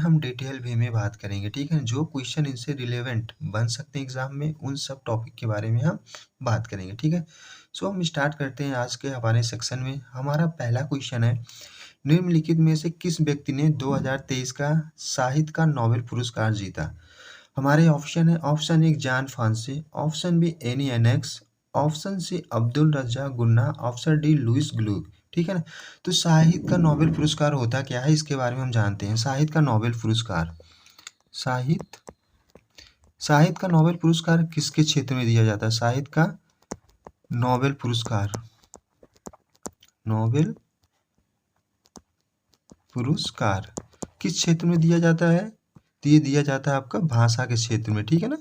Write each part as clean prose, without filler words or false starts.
हम डिटेल वे में बात करेंगे, ठीक है। जो क्वेश्चन इनसे रिलेवेंट बन सकते हैं एग्जाम में, उन सब टॉपिक के बारे में हम बात करेंगे, ठीक है। सो हम स्टार्ट करते हैं आज के हमारे सेक्शन में। हमारा पहला क्वेश्चन है, निम्नलिखित में से किस व्यक्ति ने 2023 का साहित्य का नोबेल पुरस्कार जीता? हमारे ऑप्शन है, option A Jon Fosse, option B Annie Ernaux, option C Abdulrazak Gurnah, option D Louis Glueck, ठीक है ना। तो साहित्य का नोबेल पुरस्कार होता क्या है, इसके बारे में हम जानते हैं। साहित्य का नोबेल पुरस्कार, साहित्य का नोबेल पुरस्कार किसके क्षेत्र में दिया जाता है? साहित्य का नोबेल पुरस्कार, नोबेल पुरस्कार किस क्षेत्र में दिया जाता है? तो ये दिया जाता है आपका भाषा के क्षेत्र में, ठीक है ना।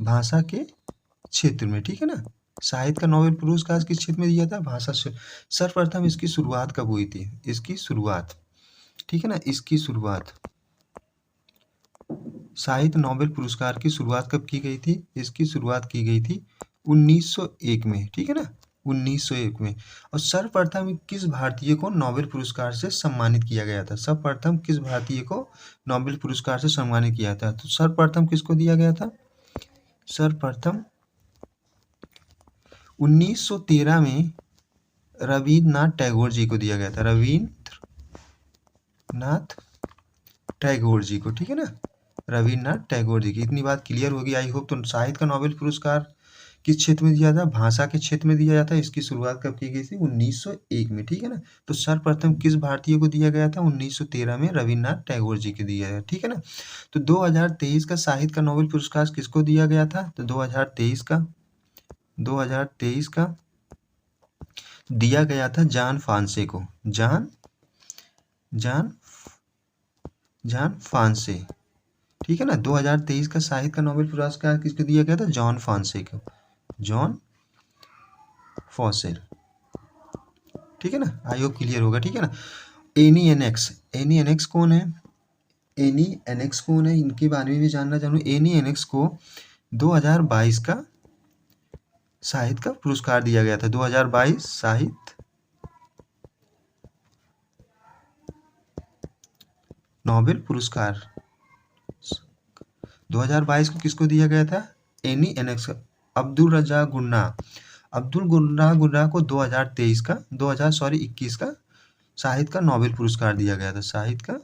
भाषा के क्षेत्र में, ठीक है ना। साहित्य का नोबेल पुरस्कार किस क्षेत्र में दिया था? भाषा से। सर्वप्रथम इसकी शुरुआत कब हुई थी? इसकी शुरुआत, ठीक है ना, इसकी शुरुआत, साहित्य नोबेल पुरस्कार की शुरुआत कब की गई थी? इसकी शुरुआत की गई थी 1901 में, ठीक है ना, 1901 में। और सर्वप्रथम किस भारतीय को नोबेल पुरस्कार से सम्मानित किया गया था? सर्वप्रथम किस भारतीय को नोबेल पुरस्कार से सम्मानित किया था? तो सर्वप्रथम किसको दिया गया था? सर्वप्रथम 1913 में रवींद्रनाथ टैगोर जी को दिया गया था, रवींद्रनाथ टैगोर जी को, ठीक है ना, रवींद्रनाथ टैगोर जी की। इतनी बात क्लियर होगी आई होप। तो साहित्य का नोबेल पुरस्कार किस क्षेत्र में दिया था? भाषा के क्षेत्र में दिया जाता है। इसकी शुरुआत कब की गई थी? 1901 में, ठीक है ना। तो सर्वप्रथम किस भारतीय को दिया गया था? 1913 में रवींद्रनाथ टैगोर जी को दिया गया, ठीक है ना। तो 2023 का साहित्य का नोबेल पुरस्कार किसको दिया गया था? तो 2023 का दिया गया था जॉन फॉन्से को, जॉन फॉन्से, ठीक है ना। 2023 का साहित्य का नोबेल पुरस्कार किसको दिया गया था? जॉन फॉन्से को, जॉन फॉसेल, ठीक है ना। आई होप क्लियर होगा, ठीक है ना। एनी एनेक्स कौन है? इनके बारे में भी जानना चाहूँ। एनी एनेक्स को 2022 का साहित्य का पुरस्कार दिया गया था। 2022 साहित्य नोबेल पुरस्कार 2022 को किसको दिया गया था? एनी एनेक्स, अब्दुल रज्जाक गुन्ना को 21 का साहित्य का नोबेल पुरस्कार दिया गया था। साहित्य का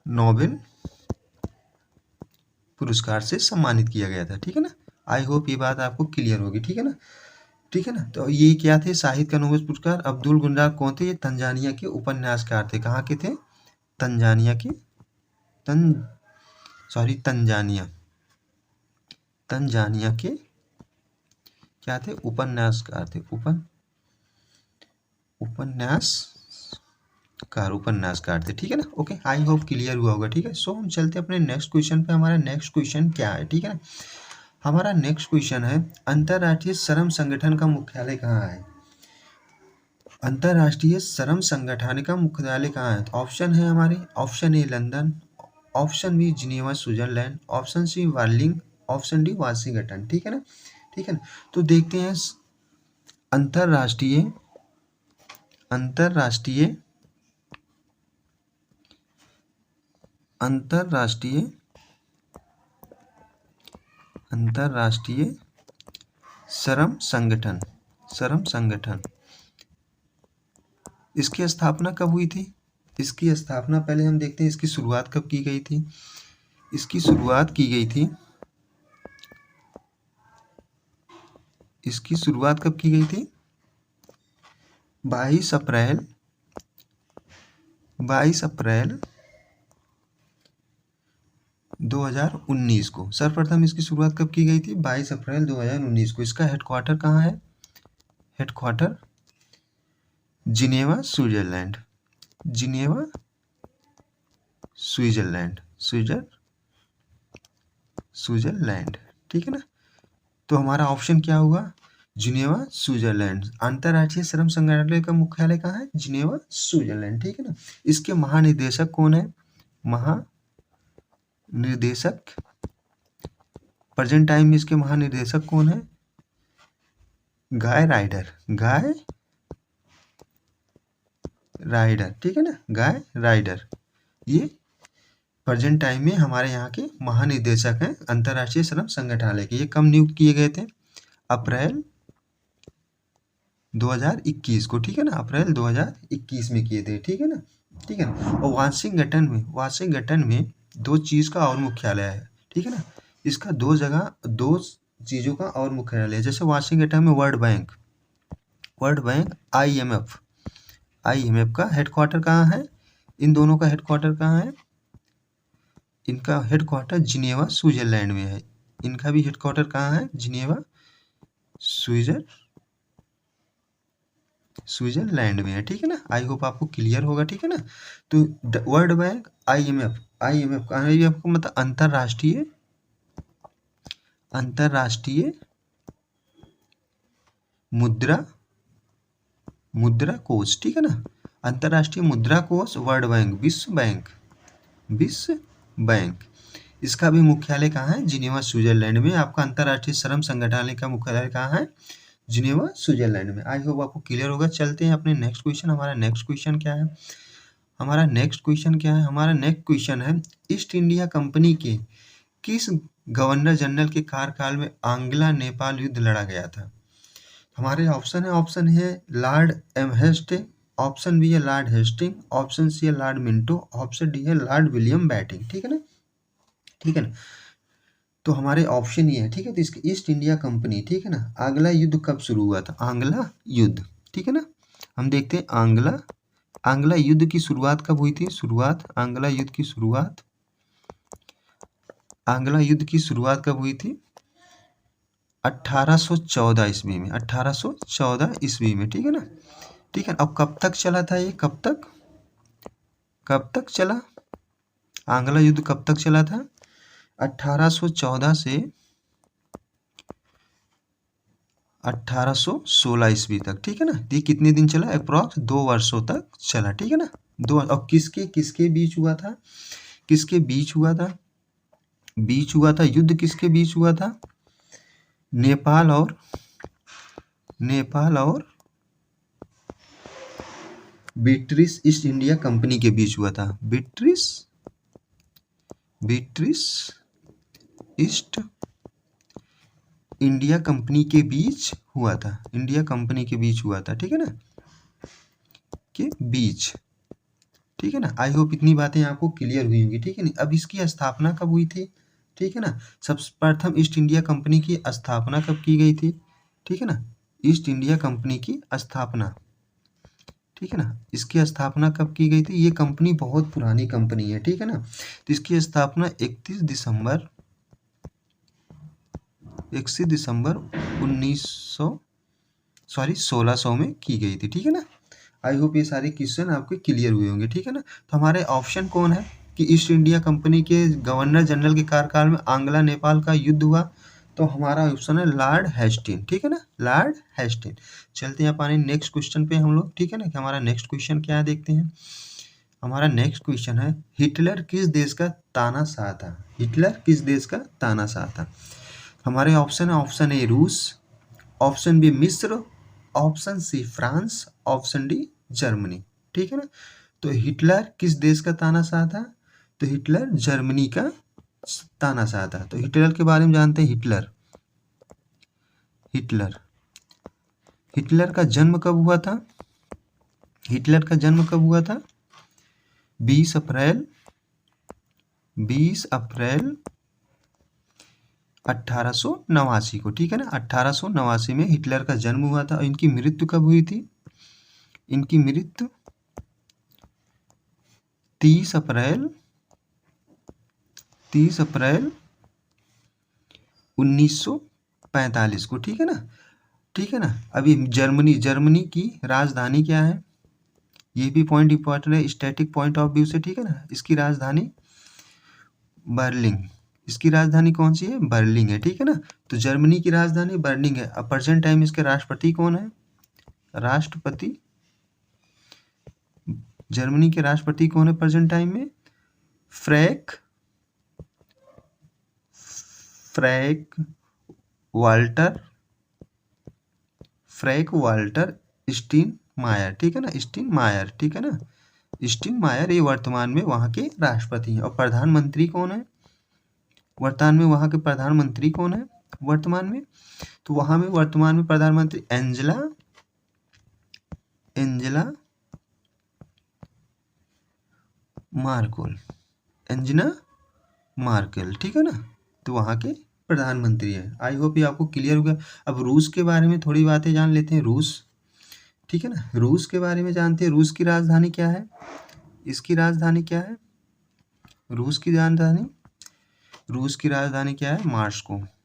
नोबेल पुरस्कार से सम्मानित किया गया था, ठीक है ना। आई होप ये बात आपको क्लियर होगी, ठीक है ना, ठीक है ना। तो ये क्या थे? साहित्य का नोबेल पुरस्कार। अब्दुल गुन्ना कौन थे? ये तंजानिया के उपन्यासकार थे। कहाँ के थे? तंजानिया के, तंजानिया के क्या थे? उपन्यासकार थे। उपन्यासकार थे, ठीक है ना। ओके, आई होप क्लियर हुआ होगा, ठीक है। सो हम चलते हैं अपने नेक्स्ट क्वेश्चन पे। हमारा नेक्स्ट क्वेश्चन क्या है, ठीक है ना। हमारा नेक्स्ट क्वेश्चन है, अंतर्राष्ट्रीय श्रम संगठन का मुख्यालय कहाँ है? अंतर्राष्ट्रीय श्रम संगठन का मुख्यालय कहाँ है? ऑप्शन है हमारे, option A London, option B Geneva Switzerland, option C Berlin, option D Washington, ठीक है ना, ठीक है ना। तो देखते हैं अंतर्राष्ट्रीय श्रम संगठन इसकी स्थापना कब हुई थी? इसकी स्थापना पहले हम देखते हैं इसकी शुरुआत कब की गई थी। इसकी शुरुआत कब की गई थी? 22 अप्रैल 2019 को। सर्वप्रथम इसकी शुरुआत कब की गई थी? 22 अप्रैल 2019 को। इसका हेडक्वार्टर कहाँ है? हेडक्वार्टर जिनेवा स्विट्जरलैंड, स्विट्जरलैंड, ठीक है ना। तो हमारा ऑप्शन क्या हुआ? Geneva Switzerland. अंतर्राष्ट्रीय श्रम संगठन का मुख्यालय कहाँ है? जिनेवा स्विट्जरलैंड, ठीक है ना। इसके महानिदेशक कौन है? प्रेजेंट टाइम में इसके महानिदेशक कौन है? गाय राइडर, ठीक है ना, गाय राइडर। ये प्रेजेंट टाइम में हमारे यहाँ के महानिदेशक हैं अंतर्राष्ट्रीय श्रम संगठनालय के। ये कब नियुक्त किए गए थे? अप्रैल 2021 को, ठीक है ना, अप्रैल 2021 में किए थे, ठीक है ना, ठीक है ना। और वाशिंगटन में दो चीज़ का और मुख्यालय है, ठीक है ना। इसका दो चीज़ों का और मुख्यालय है। जैसे वाशिंगटन में वर्ल्ड बैंक, आईएमएफ का हेडक्वार्टर कहाँ है? इन दोनों का हेडक्वार्टर कहाँ है? इनका हेडक्वार्टर जिनेवा स्विट्जरलैंड में है। इनका भी हेडक्वार्टर कहाँ है? जिनेवा स्विट्जरलैंड में है, ठीक है ना। आई होप आपको क्लियर होगा, ठीक है ना। तो वर्ल्ड बैंक, आईएमएफ का मतलब अंतर्राष्ट्रीय मुद्रा कोष, ठीक है ना। अंतर्राष्ट्रीय मुद्रा कोष, वर्ल्ड बैंक, विश्व बैंक, इसका भी मुख्यालय कहाँ है? जिनेवा स्विट्जरलैंड में। आपका अंतर्राष्ट्रीय श्रम संगठनालय का मुख्यालय कहाँ है? जिनेवा स्विट्जरलैंड में। आई होप आपको क्लियर होगा। चलते हैं अपने नेक्स्ट क्वेश्चन। हमारा नेक्स्ट क्वेश्चन क्या है? हमारा नेक्स्ट क्वेश्चन है, ईस्ट इंडिया कंपनी के किस गवर्नर जनरल के कार्यकाल में आंग्ला नेपाल युद्ध लड़ा गया था? हमारे ऑप्शन है लॉर्ड एमहेस्ट, ऑप्शन बी है लॉर्ड हेस्टिंग, ऑप्शन सी है लॉर्ड मिंटो, ऑप्शन डी है लॉर्ड विलियम बैटिंग, ठीक है ना, ठीक है ना। तो हमारे ऑप्शन ये है, ठीक है। तो इसकी ईस्ट इंडिया कंपनी, ठीक है ना, आंग्ला युद्ध कब शुरू हुआ था? आंग्ला युद्ध, ठीक है ना। हम देखते हैं आंग्ला युद्ध की शुरुआत कब हुई थी? आंग्ला युद्ध की शुरुआत कब हुई थी? 1814 ईस्वी में, 1814 ईस्वी में, ठीक है ना, ठीक है। अब कब तक चला था ये? कब तक चला? आंग्ला युद्ध कब तक चला था? 1814 से 1816 ईस्वी तक, ठीक है ना। ये कितने दिन चला? अप्रॉक्स 2 वर्षों तक चला, ठीक है ना। और किसके बीच हुआ था? युद्ध किसके बीच हुआ था? नेपाल और ब्रिटिश ईस्ट इंडिया कंपनी के बीच हुआ था। ब्रिटिश ईस्ट इंडिया कंपनी के बीच हुआ था, ठीक है ना, के बीच, ठीक है ना। आई होप इतनी बातें आपको क्लियर हुई होंगी, ठीक है ना। अब इसकी स्थापना कब हुई थी? ठीक है ना। सर्वप्रथम ईस्ट इंडिया कंपनी की स्थापना कब की गई थी? ठीक है ना, ईस्ट इंडिया कंपनी की स्थापना, ठीक है ना, इसकी स्थापना कब की गई थी? ये कंपनी बहुत पुरानी कंपनी है, ठीक है ना। तो इसकी स्थापना 31 दिसंबर 1600 में की गई थी, ठीक है ना। आई होप ये सारे क्वेश्चन आपके क्लियर हुए होंगे, ठीक है ना। तो हमारे ऑप्शन कौन है कि ईस्ट इंडिया कंपनी के गवर्नर जनरल के कार्यकाल में आंग्ला नेपाल का युद्ध हुआ? तो हमारा ऑप्शन है लॉर्ड हेस्टिंग, ठीक है ना, लॉर्ड हेस्टिंग। चलते हैं अपने नेक्स्ट क्वेश्चन पे हम लोग, ठीक है ना, कि हमारा नेक्स्ट क्वेश्चन क्या है देखते हैं। हमारा नेक्स्ट क्वेश्चन है, हिटलर किस देश का तानाशाह था? हमारे ऑप्शन है, ऑप्शन ए रूस, ऑप्शन बी मिस्र, option C France, option D Germany, ठीक है ना। तो हिटलर किस देश का तानाशाह था? तो हिटलर जर्मनी का तानाशाह था। तो हिटलर के बारे में जानते हैं। हिटलर का जन्म कब हुआ था? 20 अप्रैल 1889 को, ठीक है ना, 1889 में हिटलर का जन्म हुआ था। और इनकी मृत्यु कब हुई थी? इनकी मृत्यु 30 अप्रैल 1945 को, ठीक है ना, ठीक है ना। अभी जर्मनी की राजधानी क्या है? ये भी पॉइंट इंपॉर्टेंट है स्टैटिक पॉइंट ऑफ व्यू से, ठीक है ना। इसकी राजधानी बर्लिन। इसकी राजधानी कौन सी है? बर्लिन है, ठीक है ना। तो जर्मनी की राजधानी बर्लिन है। अब प्रेजेंट टाइम इसके राष्ट्रपति कौन है? जर्मनी के राष्ट्रपति कौन है प्रेजेंट टाइम में? फ्रैंक वाल्टर मायर, ठीक है ना, स्टीन मायर, ठीक है ना, स्टीन मायर ये वर्तमान में वहाँ के राष्ट्रपति हैं। और प्रधानमंत्री कौन है? वर्तमान में वहाँ के प्रधानमंत्री कौन है वर्तमान में? तो वहाँ में वर्तमान में प्रधानमंत्री एंजेला मार्केल, एंजेला मार्केल, ठीक है ना, तो वहाँ के प्रधानमंत्री है। आई होप ये आपको क्लियर हो गया। अब रूस के बारे में थोड़ी बातें जान लेते हैं। रूस, ठीक है ना, रूस के बारे में जानते हैं। रूस की राजधानी क्या है? इसकी राजधानी क्या है? रूस की राजधानी क्या है?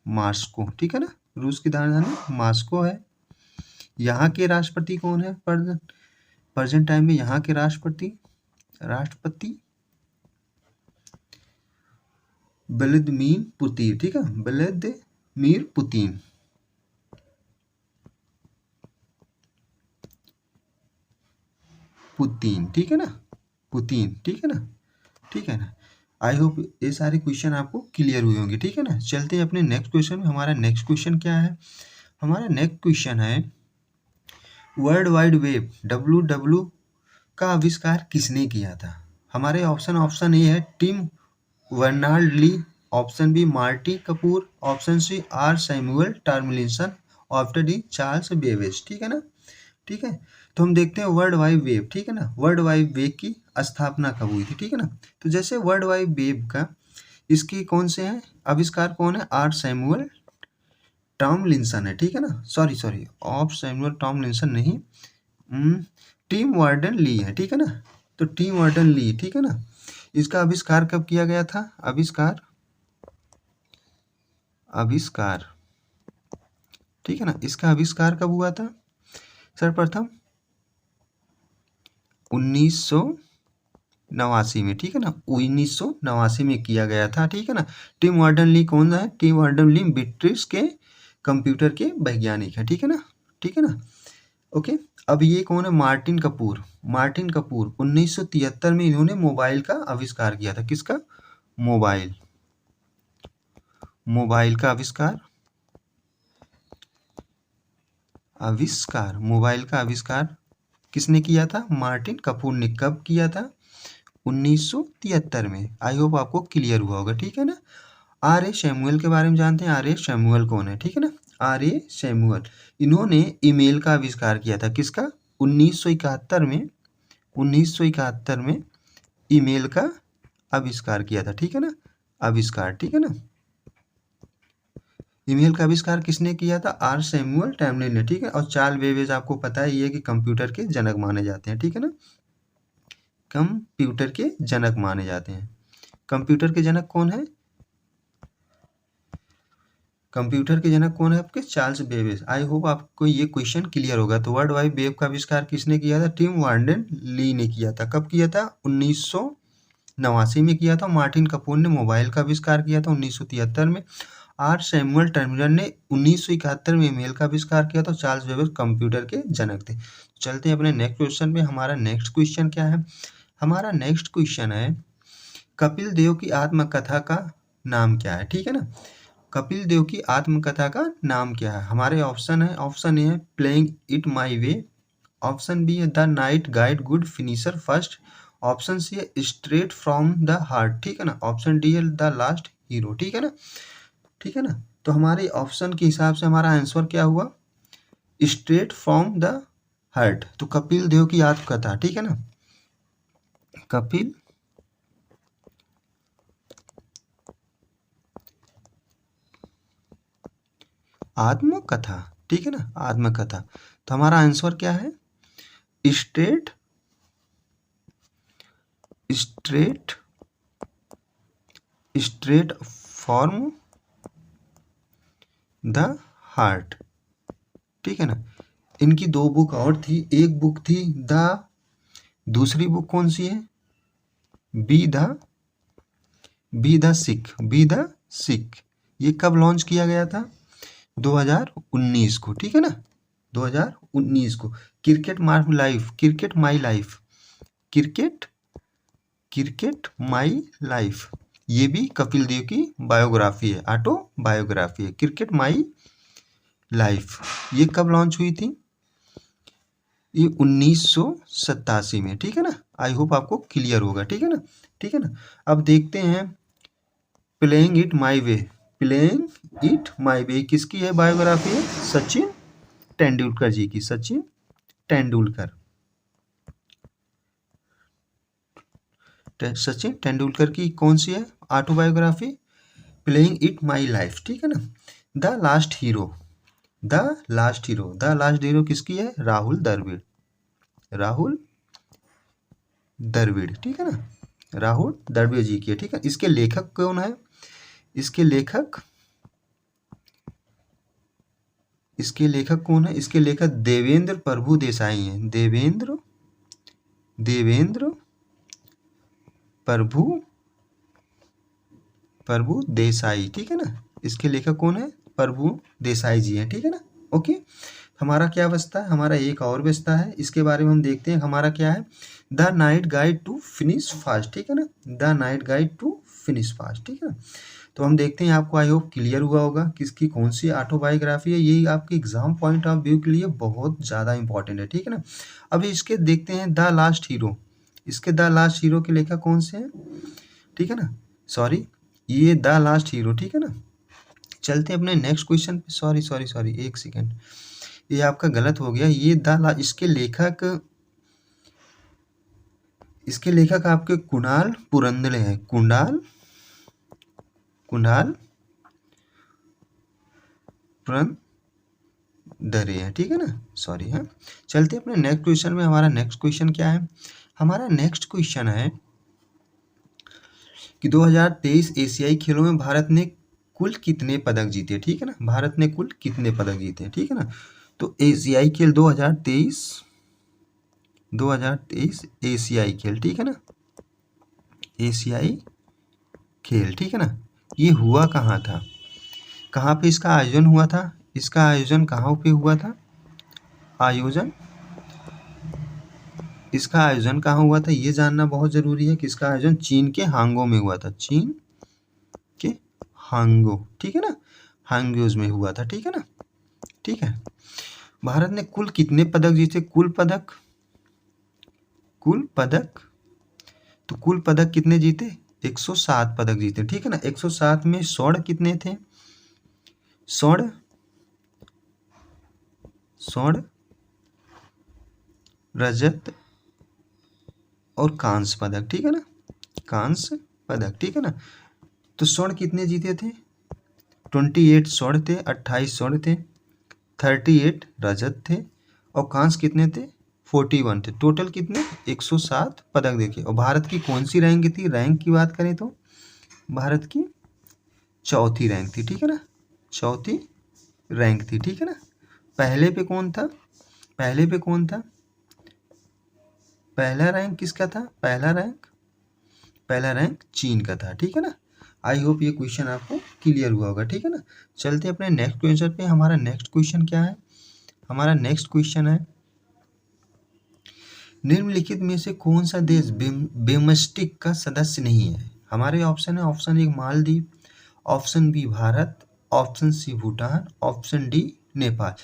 मास्को, ठीक है ना, रूस की राजधानी मास्को है। यहाँ के राष्ट्रपति कौन है? प्रेजेंट टाइम में यहाँ के राष्ट्रपति व्लादिमीर पुतिन, ठीक है, व्लादिमीर पुतिन, ठीक है ना, पुतिन, ठीक है ना, ठीक है ना। आई होप ये सारे क्वेश्चन आपको क्लियर हुए होंगे, ठीक है ना। चलते हैं अपने नेक्स्ट क्वेश्चन में। हमारा नेक्स्ट क्वेश्चन क्या है? हमारा नेक्स्ट क्वेश्चन है वर्ल्ड वाइड वेब WW का आविष्कार किसने किया था? हमारे ऑप्शन ए है Tim Berners Lee, option B Marty Cooper, option C R Samuel Tomlinson, option D Charles Babbage, ठीक है ना, ठीक है। तो हम देखते हैं वर्ल्ड वाइड वेब, ठीक है ना, वर्ल्ड वाइड वेब की स्थापना कब हुई थी, ठीक है ना। तो जैसे वर्ल्ड वाइड वेब का इसकी कौन से हैं आविष्कार, कौन है? आर सैमुअल टॉमलिंसन है, ठीक है ना, सॉरी ऑफ सैमुअल टॉमलिंसन नहीं, टिम वार्डन ली है, ठीक है ना। तो टिम वार्डन ली, ठीक है ना। इसका आविष्कार कब किया गया था? आविष्कार, ठीक है ना, इसका आविष्कार कब हुआ था? सर्वप्रथम 1989 में, ठीक है ना, 1989 में किया गया था, ठीक है ना। टिम वार्डन ली कौन है? टिम वार्डन ली ब्रिटिश के कंप्यूटर के वैज्ञानिक है, ठीक है ना, ठीक है ना, ओके। अब ये कौन है? मार्टिन कपूर 1973 में इन्होंने मोबाइल का आविष्कार किया था। किसका? मोबाइल का मोबाइल का आविष्कार किसने किया था? मार्टिन कपूर ने। कब किया था? 1973 में। आई होप आपको क्लियर हुआ होगा, ठीक है ना। आर ए सैमुअल के बारे में जानते हैं। आर ए सैमुअल कौन है? ठीक है ना, आर ए सैमुअल, इन्होंने ईमेल का आविष्कार किया था। किसका? 1971 में ईमेल का आविष्कार किया था, ठीक है ना, ठीक है ना। ईमेल का आविष्कार किसने किया था? आर सैमुअल टॉमलिन ने, ठीक है। और चार्ल्स बेबेज आपको पता ही है कि कंप्यूटर के जनक माने जाते हैं, ठीक है ना, कंप्यूटर के जनक माने जाते हैं। कंप्यूटर के जनक कौन है? कंप्यूटर के जनक कौन है आपके? Charles Babbage. आई होप आपको ये क्वेश्चन क्लियर होगा। तो वर्ल्ड वाइड वेब का आविष्कार किसने किया था? टिम वार्डन ली ने किया था। कब किया था? 1989 में किया था। मार्टिन कपूर ने मोबाइल का आविष्कार किया था 1973 में। आर सैमुअल टॉमलिन ने 1971 में ईमेल का आविष्कार किया था। चार्ल्स बेबेज कंप्यूटर के जनक थे। चलते हैं अपने नेक्स्ट क्वेश्चन पे। हमारा नेक्स्ट क्वेश्चन क्या है? हमारा नेक्स्ट क्वेश्चन है कपिल देव की आत्मकथा का नाम क्या है? ठीक है ना, कपिल देव की आत्मकथा का नाम क्या है? हमारे ऑप्शन है, ऑप्शन ए है playing it my way, option B है द नाइट गाइड गुड फिनिशर फर्स्ट, ऑप्शन सी है स्ट्रेट फ्रॉम द हार्ट, ठीक है ना, ऑप्शन डी है द लास्ट हीरो, ठीक है ना, ठीक है ना। तो हमारे ऑप्शन के हिसाब से हमारा आंसर क्या हुआ? Straight from the heart. तो कपिल देव की आत्मकथा, ठीक है ना, कपिल आत्मकथा, ठीक है ना, आत्मकथा। तो हमारा आंसर क्या है? स्ट्रेट फ्रॉम द हार्ट, ठीक है ना। इनकी दो बुक और थी, एक बुक थी दूसरी बुक कौन सी है? Be the Sikh. ये कब लॉन्च किया गया था? 2019 को, ठीक है ना, 2019 को। क्रिकेट माई लाइफ, ये भी कपिल देव की बायोग्राफी है, ऑटोबायोग्राफी है। क्रिकेट माई लाइफ ये कब लॉन्च हुई थी? ये 1987 में, ठीक है ना। आई होप आपको क्लियर होगा, ठीक है ना, ठीक है ना। अब देखते हैं playing it my way. Playing it my way किसकी है बायोग्राफी है? सचिन तेंदुलकर जी की। सचिन तेंदुलकर, सचिन तेंदुलकर की कौन सी है autobiography? Playing it my life, ठीक है ना। The last hero, the last hero, the last hero किसकी है? राहुल द्रविड़, राहुल द्रविड़, ठीक है ना, राहुल द्रविड़ जी की है, ठीक है। इसके लेखक कौन है? इसके लेखक, इसके लेखक कौन है? इसके लेखक देवेंद्र प्रभु देसाई हैं। देवेंद्र, देवेंद्र प्रभु, प्रभु देसाई, ठीक है ना। इसके लेखक कौन है? प्रभु देसाई जी हैं, ठीक है ना। ओके, हमारा क्या बचता है? हमारा एक और बचता है, इसके बारे में हम देखते हैं। हमारा क्या है? The night guide to finish fast, ठीक है ना। The night guide to finish fast, ठीक है ना। तो हम देखते हैं, आपको आई होप क्लियर हुआ होगा किसकी कौन सी ऑटोबायोग्राफी है। ये आपके एग्जाम पॉइंट ऑफ व्यू के लिए बहुत ज़्यादा इंपॉर्टेंट है, ठीक है ना। अभी इसके देखते हैं द लास्ट हीरो। इसके द लास्ट हीरो के लेखक कौन से हैं? ठीक है ना, सॉरी, ये द लास्ट हीरो, ठीक है ना। चलते हैं अपने नेक्स्ट क्वेश्चन पे। सॉरी सॉरी सॉरी, एक सेकेंड, ये आपका गलत हो गया। ये इसके लेखक, इसके लेखक आपके कुणाल पुरंदरे हैं। कुणाल, कुणाल पुरंदरे हैं, ठीक है ना, सॉरी। हाँ, चलते हैं अपने नेक्स्ट क्वेश्चन में। हमारा नेक्स्ट क्वेश्चन क्या है? हमारा नेक्स्ट क्वेश्चन है कि 2023 एशियाई खेलों में भारत ने कुल कितने पदक जीते, ठीक है ना। भारत ने कुल कितने पदक जीते, ठीक है ना। तो एशियाई खेल 2023, 2023 एशियाई खेल, ठीक है ना, एशियाई खेल, ठीक है ना। ये हुआ कहाँ था? कहाँ पे इसका आयोजन हुआ था? इसका आयोजन कहाँ पे हुआ था? आयोजन, इसका आयोजन कहाँ हुआ था ये जानना बहुत ज़रूरी है कि इसका आयोजन चीन के हांगो में हुआ था। चीन के हांगो, ठीक है ना, हांग्योज में हुआ था, ठीक है ना, ठीक है। भारत ने कुल कितने पदक जीते? कुल पदक, कुल पदक, तो कुल पदक कितने जीते? 107 पदक जीते, ठीक है ना। 107 में स्वर्ण कितने थे? स्वर्ण, स्वर्ण, रजत और कांस्य पदक, ठीक है ना, कांस्य पदक, ठीक है ना। तो स्वर्ण कितने जीते थे? 28 स्वर्ण थे, 28 स्वर्ण थे, 38 रजत थे, और कांस्य कितने थे? 41 थे। टोटल कितने? 107 पदक देखे। और भारत की कौन सी रैंक थी? रैंक की बात करें तो भारत की चौथी रैंक थी, ठीक है ना, चौथी रैंक थी, ठीक है ना। पहले पे कौन था? पहले पे कौन था? पहला रैंक किसका था? पहला रैंक, पहला रैंक चीन का था, ठीक है ना। आई होप ये क्वेश्चन आपको क्लियर हुआ होगा, ठीक है ना। चलते अपने नेक्स्ट क्वेश्चन पे। हमारा नेक्स्ट क्वेश्चन क्या है? हमारा नेक्स्ट क्वेश्चन है, निम्नलिखित में से कौन सा देश बिमस्टेक का सदस्य नहीं है? हमारे ऑप्शन है, ऑप्शन एक Maldives, option B Bharat, option C Bhutan, option D Nepal.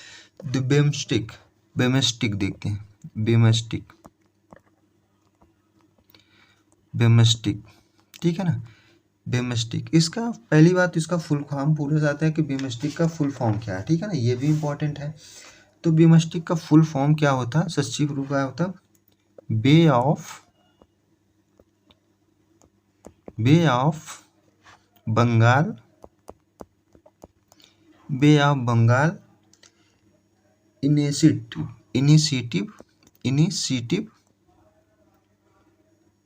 BIMSTEC, BIMSTEC देखते हैं, बिमस्टेक, बिमस्टेक, ठीक है ना, बिमस्टेक। इसका पहली बात, इसका फुल फॉर्म पूछा जाता है कि बिमस्टेक का फुल फॉर्म क्या है, ठीक है ना, ये भी इंपॉर्टेंट है। तो बिमस्टेक का फुल फॉर्म क्या होता है? सचिव रूप क्या होता? Bay of, bay of Bengal, bay of Bengal initiative, initiative, initiative,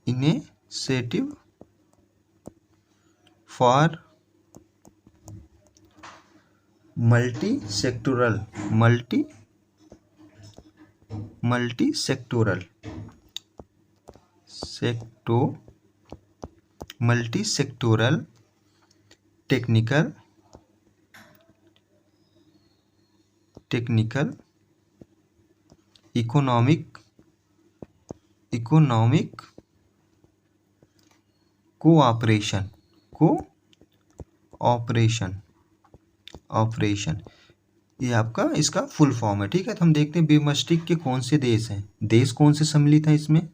initiative for multi sectoral, multi sectoral, multi sectoral technical, technical economic, economic cooperation, cooperation, operation, ये आपका इसका फुल फॉर्म है, ठीक है। तो हम देखते हैं बिमस्टिक के कौन से देश हैं, देश कौन से सम्मिलित हैं इसमें,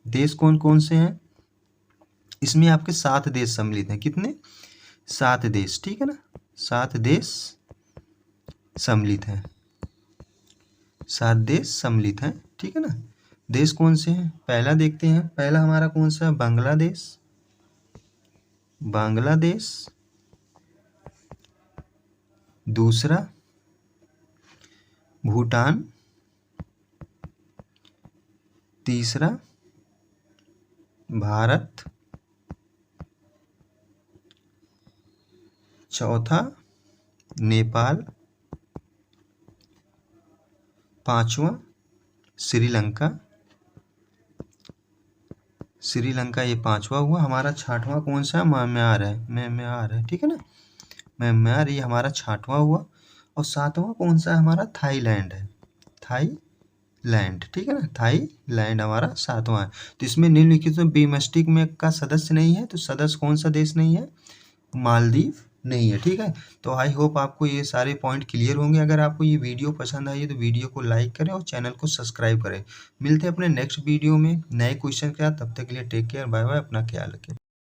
देश कौन कौन से हैं इसमें। आपके 7 देश सम्मिलित हैं, कितने, 7 देश, ठीक है ना, 7 देश सम्मिलित हैं, 7 देश सम्मिलित हैं, ठीक है ना। देश कौन से हैं, पहला देखते हैं, पहला हमारा कौन सा है, बांग्लादेश, बांग्लादेश। दूसरा भूटान, तीसरा भारत, चौथा नेपाल, पांचवा श्रीलंका, श्रीलंका ये पांचवा हुआ। हमारा छठवां कौन सा, म्यांमार है, म्यांमार है, ठीक है ना, म्यांमार ये हमारा छठवां हुआ। और सातवां कौन सा है हमारा, थाईलैंड है, थाईलैंड, ठीक है ना, थाईलैंड हमारा सातवां है। तो इसमें निम्नलिखित में बिमस्टिक में का सदस्य नहीं है, तो सदस्य कौन सा देश नहीं है, मालदीव नहीं है, ठीक है। तो आई होप आपको ये सारे पॉइंट क्लियर होंगे। अगर आपको ये वीडियो पसंद आई है तो वीडियो को लाइक करें और चैनल को सब्सक्राइब करें। मिलते हैं अपने नेक्स्ट वीडियो में नए क्वेश्चन के साथ, तब तक के लिए टेक केयर, बाय बाय, अपना ख्याल रखें।